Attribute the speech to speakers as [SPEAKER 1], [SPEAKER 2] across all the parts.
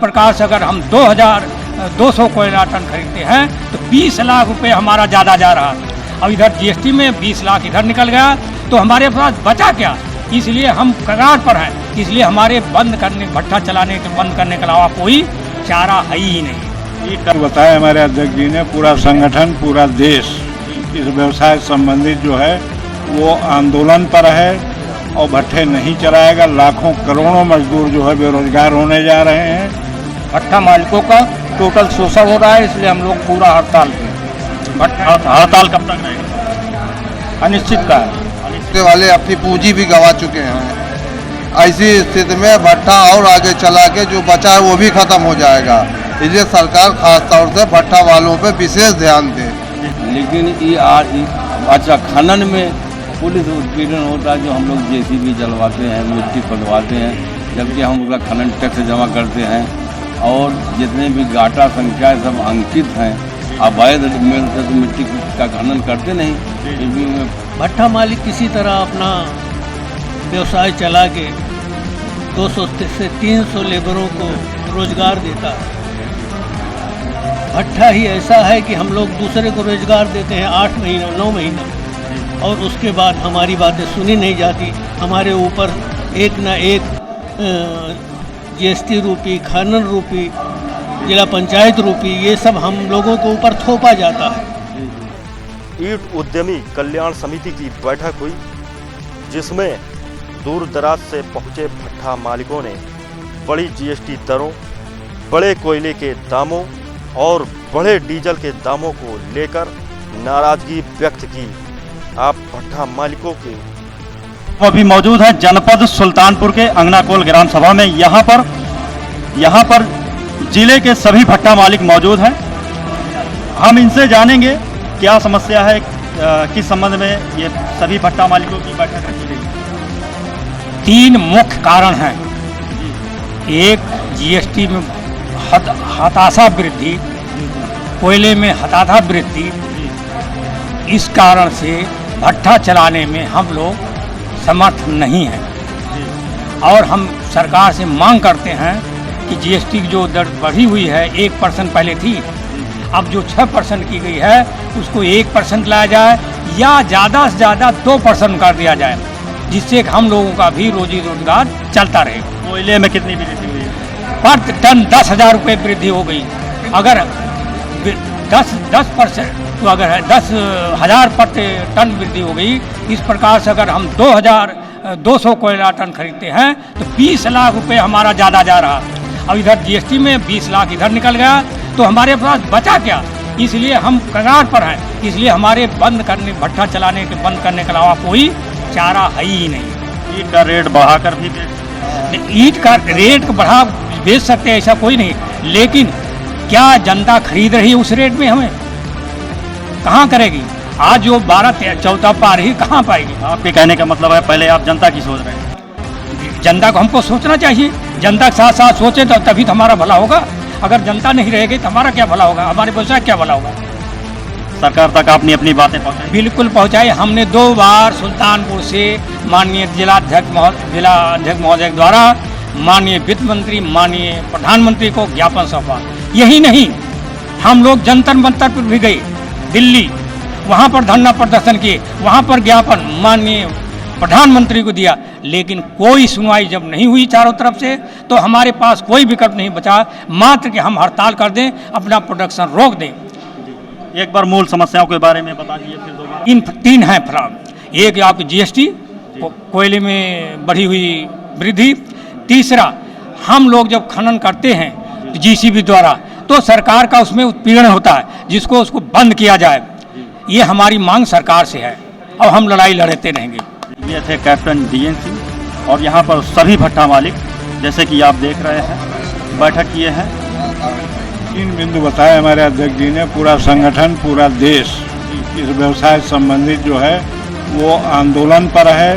[SPEAKER 1] प्रकार से अगर हम 2200 कोयला टन खरीदते हैं तो 20 लाख रुपए हमारा ज़्यादा जा रहा। अब इधर जीएसटी में 20 लाख इधर निकल गया तो हमारे पास बचा क्या? इसलिए हम कगार पर हैं। इसलिए हमारे भट्ठा चलाने के बंद करने के अलावा कोई चारा है ही नहीं।
[SPEAKER 2] ये कल बताया हमारे अध्यक्ष जी ने, पूरा संगठन पूरा देश इस व्यवसाय संबंधित जो है वो आंदोलन पर है और भट्ठे नहीं चलाएगा। लाखों करोड़ों मजदूर जो है बेरोजगार होने जा रहे हैं।
[SPEAKER 1] भट्ठा मालिकों का टोटल शोषण हो रहा है, इसलिए हम लोग पूरा हड़ताल पे।
[SPEAKER 3] हड़ताल कब तक रहेगा?
[SPEAKER 1] अनिश्चित का है।
[SPEAKER 4] वाले अपनी पूंजी भी गंवा चुके हैं। ऐसी स्थिति में भट्ठा और आगे चला के जो बचा है वो भी खत्म हो जाएगा। इसलिए सरकार खास तौर से भट्ठा वालों पे विशेष ध्यान दे।
[SPEAKER 5] लेकिन ये अच्छा खनन में पुलिस उत्पीड़न होता है, जो हम लोग जेसीबी जलवाते हैं, मिट्टी खोदवाते हैं, जबकि हम उसका खनन टैक्स जमा करते हैं और जितने भी घाटा संख्या सब अंकित हैं। अवैध मेल से तो मिट्टी का खनन करते नहीं।
[SPEAKER 6] भट्ठा मालिक किसी तरह अपना व्यवसाय चला के 200 से 300 लेबरों को रोजगार देता है। भट्ठा ही ऐसा है कि हम लोग दूसरे को रोजगार देते हैं 8 महीना 9 महीना और उसके बाद हमारी बातें सुनी नहीं जाती। हमारे ऊपर एक न एक जीएसटी रूपी, खनन रूपी, जिला पंचायत रूपी, ये सब हम लोगों के ऊपर थोपा जाता है।
[SPEAKER 3] ईंट उद्यमी कल्याण समिति की बैठक हुई, जिसमें दूर दराज से पहुंचे भट्ठा मालिकों ने बड़ी जीएसटी दरों, बड़े कोयले के दामों और बड़े डीजल के दामों को लेकर नाराजगी व्यक्त की। आप भट्ठा मालिकों के
[SPEAKER 7] वो अभी मौजूद है जनपद सुल्तानपुर के अंगनाकोल ग्राम सभा में। यहाँ पर जिले के सभी भट्ठा मालिक मौजूद हैं। हम इनसे जानेंगे क्या समस्या है, किस संबंध में ये सभी भट्ठा मालिकों की बैठक रखी गई।
[SPEAKER 1] 3 मुख्य कारण हैं। एक, जीएसटी में हताशा वृद्धि, कोयले में हताशा वृद्धि। इस कारण से भट्ठा चलाने में हम लोग समर्थ नहीं हैं और हम सरकार से मांग करते हैं कि जीएसटी की जो दर बढ़ी हुई है 1% पहले थी, अब जो 6% की गई है उसको 1% लाया जाए या ज़्यादा से ज़्यादा 2% कर दिया जाए, जिससे हम लोगों का भी रोजी रोजगार चलता रहे।
[SPEAKER 7] कोयले में कितनी वृद्धि हुई है?
[SPEAKER 1] पर टन 10,000 रुपये वृद्धि हो गई। अगर 10% तो अगर 10,000 प्रति टन वृद्धि हो गई, इस प्रकार से अगर हम 2,200 कोयला टन खरीदते हैं तो 20 लाख रुपए हमारा ज़्यादा जा रहा। अब इधर जीएसटी में 20 लाख इधर निकल गया तो हमारे पास बचा क्या? इसलिए हम कगार पर हैं। इसलिए हमारे भट्ठा चलाने के बंद करने के अलावा कोई चारा है ही नहीं।
[SPEAKER 7] ईंट का रेट बढ़ाकर भी
[SPEAKER 1] ईंट का रेट बढ़ा बेच सकते हैं, ऐसा कोई नहीं, लेकिन क्या जनता खरीद रही है उस रेट में? हमें कहाँ करेगी? आज जो 12-14 पा रही कहाँ पाएगी?
[SPEAKER 7] आपके कहने का मतलब है पहले आप जनता की सोच रहे हैं।
[SPEAKER 1] जनता को हमको सोचना चाहिए। जनता के साथ साथ सोचें तो तभी तो हमारा भला होगा। अगर जनता नहीं रहेगी तो हमारा क्या भला होगा, हमारे व्यवसाय क्या भला होगा?
[SPEAKER 7] सरकार तक आपने अपनी बातें पहुँचाई?
[SPEAKER 1] बिल्कुल पहुँचाई। हमने 2 बार सुल्तानपुर से माननीय जिलाध्यक्ष महोदय द्वारा माननीय वित्त मंत्री, माननीय प्रधानमंत्री को ज्ञापन सौंपा। यही नहीं, हम लोग जंतर मंतर पर भी गए दिल्ली, वहाँ पर धरना प्रदर्शन किए, वहाँ पर ज्ञापन माननीय प्रधानमंत्री को दिया, लेकिन कोई सुनवाई जब नहीं हुई चारों तरफ से, तो हमारे पास कोई विकल्प नहीं बचा मात्र कि हम हड़ताल कर दें, अपना प्रोडक्शन रोक दें।
[SPEAKER 7] एक बार मूल समस्याओं के बारे में बता दीजिए फिर दोबारा।
[SPEAKER 1] 3 हैं फराम। एक आपकी जीएसटी, कोयले में बढ़ी हुई वृद्धि। तीसरा, हम लोग जब खनन करते हैं जीसीबी द्वारा तो सरकार का उसमें उत्पीड़न होता है, जिसको उसको बंद किया जाए। ये हमारी मांग सरकार से है और हम लड़ाई लड़ते रहेंगे।
[SPEAKER 7] ये थे कैप्टन DN सिंह और यहाँ पर सभी भट्ठा मालिक, जैसे कि आप देख रहे हैं, बैठक किए हैं।
[SPEAKER 2] 3 बिंदु बताए हमारे अध्यक्ष जी ने, पूरा संगठन पूरा देश इस व्यवसाय संबंधित जो है वो आंदोलन पर है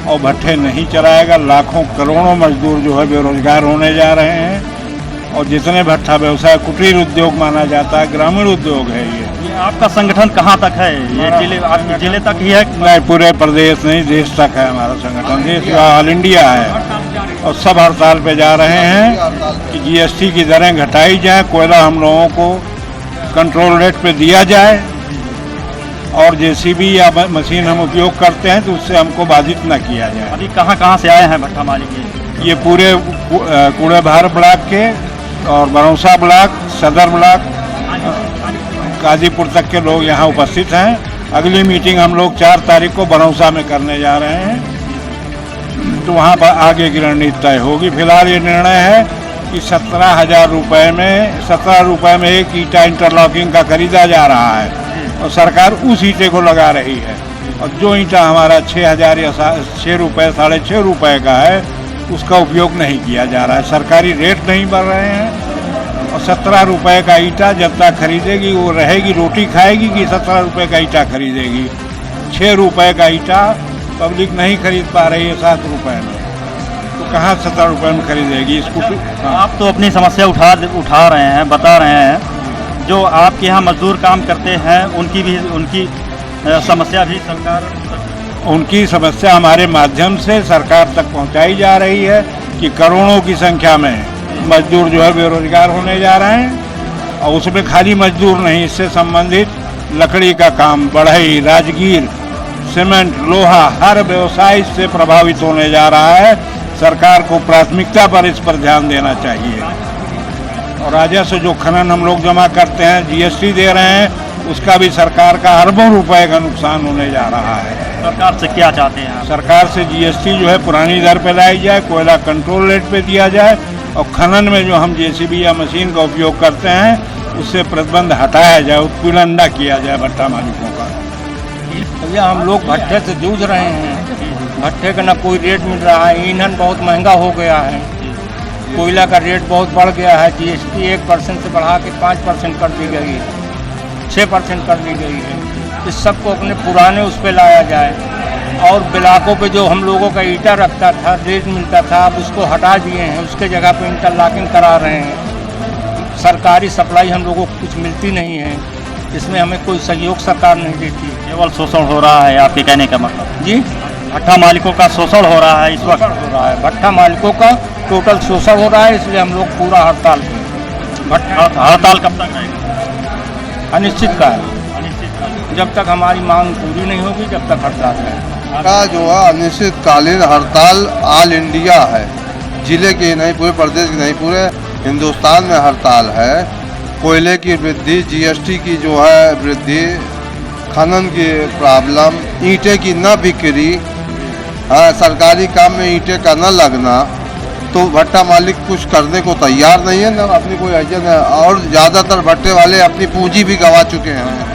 [SPEAKER 2] और भट्ठे नहीं चलाएगा। लाखों करोड़ों मजदूर जो है बेरोजगार होने जा रहे हैं और जितने भट्ठा व्यवसाय कुटीर उद्योग माना जाता है, ग्रामीण उद्योग है। ये
[SPEAKER 7] आपका संगठन कहाँ तक है? ये जिले तक ही है?
[SPEAKER 2] नहीं, पूरे प्रदेश नहीं, देश तक है हमारा संगठन। देश ऑल इंडिया है। और सब हड़ताल पे जा रहे हैं कि जीएसटी की दरें घटाई जाए, कोयला हम लोगों को कंट्रोल रेट पे दिया जाए और जेसीबी या मशीन हम उपयोग करते हैं तो उससे हमको बाधित न किया जाए।
[SPEAKER 7] अभी कहाँ से आए हैं भट्टा मालिक?
[SPEAKER 2] ये पूरे कूड़ेभार ब्लॉक के और बरौसा ब्लॉक, सदर ब्लॉक, गाजीपुर तक के लोग यहाँ उपस्थित हैं। अगली मीटिंग हम लोग 4 तारीख को बरौसा में करने जा रहे हैं, तो वहाँ पर आगे की रणनीति तय होगी। फिलहाल ये निर्णय है कि 17,000 रुपये में एक ईटा इंटरलॉकिंग का खरीदा जा रहा है और सरकार उस ईटे को लगा रही है, और जो ईटा हमारा 6,000 या 6 रुपये 6.5 रुपये का है उसका उपयोग नहीं किया जा रहा है। सरकारी रेट नहीं बढ़ रहे हैं और 17 रुपये का ईटा जब तक खरीदेगी वो रहेगी, रोटी खाएगी कि 17 रुपये का ईटा खरीदेगी। 6 रुपये का ईटा पब्लिक नहीं खरीद पा रही है 7 रुपये में, तो कहाँ 17 रुपये में खरीदेगी इसको?
[SPEAKER 7] आप तो अपनी समस्या उठा रहे हैं, बता रहे हैं, जो आपके यहाँ मजदूर काम करते हैं उनकी समस्या भी
[SPEAKER 2] उनकी समस्या हमारे माध्यम से सरकार तक पहुंचाई जा रही है कि करोड़ों की संख्या में मजदूर जो है बेरोजगार होने जा रहे हैं, और उसमें खाली मजदूर नहीं, इससे संबंधित लकड़ी का काम, बढ़ई, राजगीर, सीमेंट, लोहा, हर व्यवसाय इससे प्रभावित होने जा रहा है। सरकार को प्राथमिकता पर इस पर ध्यान देना चाहिए। और राजस्व जो खनन हम लोग जमा करते हैं, जीएसटी दे रहे हैं, उसका भी सरकार का अरबों रुपए का नुकसान होने जा रहा है।
[SPEAKER 7] सरकार से क्या चाहते हैं?
[SPEAKER 2] सरकार से जीएसटी जो है पुरानी दर पे लाई जाए, कोयला कंट्रोल रेट पे दिया जाए, और खनन में जो हम जेसीबी या मशीन का उपयोग करते हैं उससे प्रतिबंध हटाया जाए, उत्पीड़न न किया जाए भट्टा मालिकों का।
[SPEAKER 1] भैया हम लोग भट्टे से जूझ रहे हैं, भट्टे का ना कोई रेट मिल रहा है, ईंधन बहुत महंगा हो गया है, कोयला का रेट बहुत बढ़ गया है, जीएसटी 1% से बढ़ा के 5% कर दी गई है, 6% कर दी गई है। इस सबको अपने पुराने उस पर लाया जाए, और ब्लॉकों पे जो हम लोगों का ईटा रखता था, रेट मिलता था, अब उसको हटा दिए हैं, उसके जगह पे इंटरलॉकिंग करा रहे हैं। सरकारी सप्लाई हम लोगों को कुछ मिलती नहीं है, इसमें हमें कोई सहयोग सरकार नहीं देती।
[SPEAKER 7] केवल शोषण हो रहा है आपके कहने का मतलब?
[SPEAKER 1] जी,
[SPEAKER 7] भट्टा मालिकों का शोषण हो रहा है इस वक्त?
[SPEAKER 1] हो रहा है, भट्टा मालिकों का टोटल शोषण हो रहा है, इसलिए हम लोग पूरा हड़ताल पे।
[SPEAKER 7] हड़ताल कब तक रहेगा?
[SPEAKER 1] अनिश्चित का है, जब तक हमारी मांग पूरी नहीं होगी जब तक हड़ताल है।
[SPEAKER 4] का जो है अनिश्चितकालीन हड़ताल ऑल इंडिया है, जिले की नहीं, पूरे प्रदेश की नहीं, पूरे हिंदुस्तान में हड़ताल है। कोयले की वृद्धि, जीएसटी की जो है वृद्धि, खनन की प्रॉब्लम, ईंटें की न बिक्री, सरकारी काम में ईंटें का न लगना, तो भट्टा मालिक कुछ करने को तैयार नहीं है, न अपनी कोई हैसियत है, और ज़्यादातर भट्टे वाले अपनी पूंजी भी गंवा चुके हैं।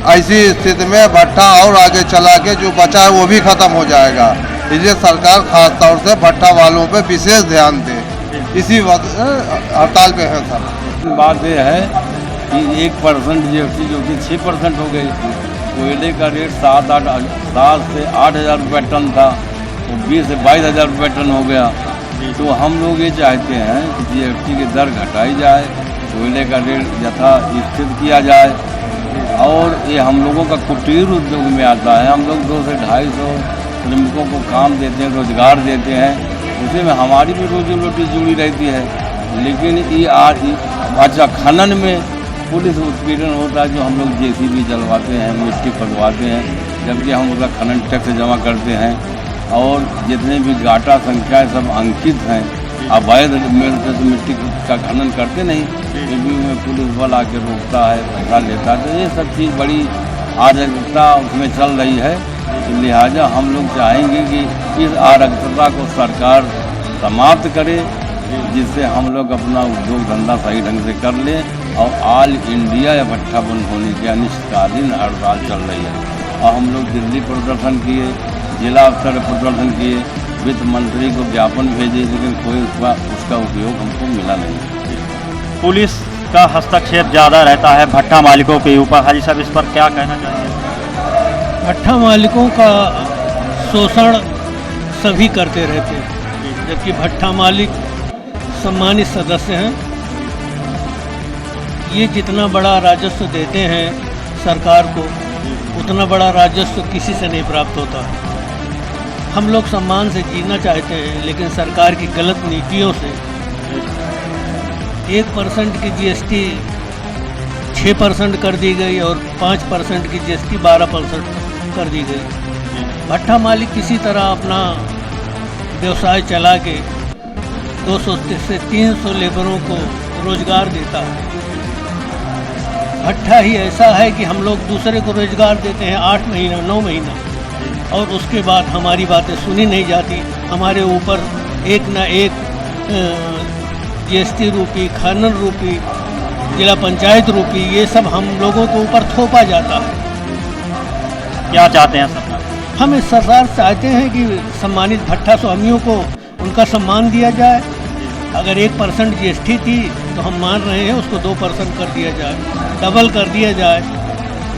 [SPEAKER 4] ऐसी स्थिति में भट्टा और आगे चला के जो बचा है वो भी खत्म हो जाएगा, इसलिए सरकार खास तौर से भट्टा वालों पे विशेष ध्यान दे, इसी वक्त हड़ताल पे है सर।
[SPEAKER 5] बात यह है कि 1% जीएसटी जो थी 6% हो गई। कोयले का रेट 7 से 8 हज़ार रुपये टन था, वो 20 से 22 हज़ार रुपये टन हो गया। तो हम लोग ये चाहते हैं कि जीएसटी की दर घटाई जाए, कोयले का रेट यथास्थित किया जाए, और ये हम लोगों का कुटीर उद्योग में आता है। हम लोग 200 से 250 श्रमिकों को काम देते हैं, रोजगार देते हैं, उसी में हमारी भी रोजी रोटी जुड़ी रहती है। लेकिन ये अच्छा खनन में पुलिस उत्पीड़न होता है, जो हम लोग जेसीबी चलवाते हैं, मिट्टी फटवाते हैं, जबकि हम उसका खनन टैक्स जमा करते हैं, और जितने भी घाटा संख्या सब अंकित हैं। अवैध तो मिट्टी का खनन करते नहीं, फिर भी उन्हें पुलिस बल आके रोकता है, पैसा लेता है। तो ये सब चीज़ बड़ी अराजकता उसमें चल रही है। तो लिहाजा हम लोग चाहेंगे कि इस अराजकता को सरकार समाप्त करे, जिससे हम लोग अपना उद्योग धंधा सही ढंग से कर लें। और ऑल इंडिया या भट्टा बंद होने की अनिश्चितकालीन हड़ताल चल रही है, और हम लोग दिल्ली प्रदर्शन किए, जिला स्तर प्रदर्शन किए, वित्त मंत्री को ज्ञापन भेजे, लेकिन कोई उसका उपयोग हमको मिला नहीं।
[SPEAKER 7] पुलिस का हस्तक्षेप ज़्यादा रहता है भट्टा मालिकों के ऊपर। हाजी साहब, इस पर क्या कहना चाहिए?
[SPEAKER 6] भट्टा मालिकों का शोषण सभी करते रहते हैं, जबकि भट्टा मालिक सम्मानित सदस्य हैं। ये जितना बड़ा राजस्व देते हैं सरकार को, उतना बड़ा राजस्व किसी से नहीं प्राप्त होता। हम लोग सम्मान से जीना चाहते हैं, लेकिन सरकार की गलत नीतियों से 1% की जीएसटी 6% कर दी गई और 5% की जीएसटी 12% कर दी गई। भट्ठा मालिक किसी तरह अपना व्यवसाय चला के 200 से 300 लेबरों को रोजगार देता है। भट्ठा ही ऐसा है कि हम लोग दूसरे को रोजगार देते हैं 8 महीना 9 महीना, और उसके बाद हमारी बातें सुनी नहीं जाती। हमारे ऊपर एक न एक जीएसटी रूपी, खनन रूपी, जिला पंचायत रूपी, ये सब हम लोगों के ऊपर थोपा जाता है।
[SPEAKER 7] क्या चाहते हैं सरकार?
[SPEAKER 6] हम इस सरकार चाहते हैं कि सम्मानित भट्ठा स्वामियों को उनका सम्मान दिया जाए। अगर 1% जीएसटी थी तो हम मान रहे हैं उसको 2% कर दिया जाए, डबल कर दिया जाए।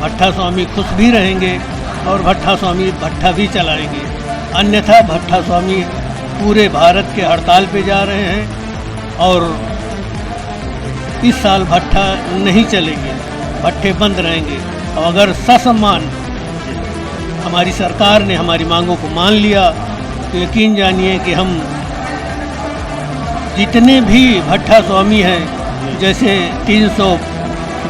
[SPEAKER 6] भट्ठा स्वामी खुश भी रहेंगे और भट्ठा स्वामी भट्ठा भी चलाएंगे। अन्यथा भट्ठा स्वामी पूरे भारत के हड़ताल पे जा रहे हैं और इस साल भट्ठा नहीं चलेंगे, भट्ठे बंद रहेंगे। और अगर ससम्मान हमारी सरकार ने हमारी मांगों को मान लिया तो यकीन जानिए कि हम जितने भी भट्ठा स्वामी हैं, जैसे 300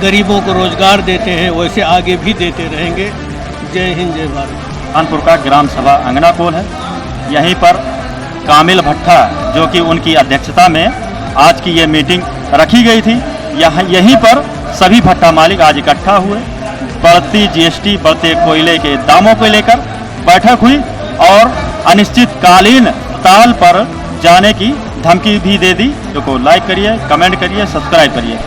[SPEAKER 6] गरीबों को रोजगार देते हैं, वैसे आगे भी देते रहेंगे। जय हिंद, जय भारत।
[SPEAKER 7] कानपुर का ग्राम सभा अंगनाकोल है। यहीं पर कामिल भट्ठा, जो कि उनकी अध्यक्षता में आज की ये मीटिंग रखी गई थी, यहीं पर सभी भट्ठा मालिक आज इकट्ठा हुए। बढ़ती जीएसटी, बढ़ते कोयले के दामों को लेकर बैठक हुई और अनिश्चितकालीन हड़ताल पर जाने की धमकी भी दे दी। तो लाइक करिए, कमेंट करिए, सब्सक्राइब करिए।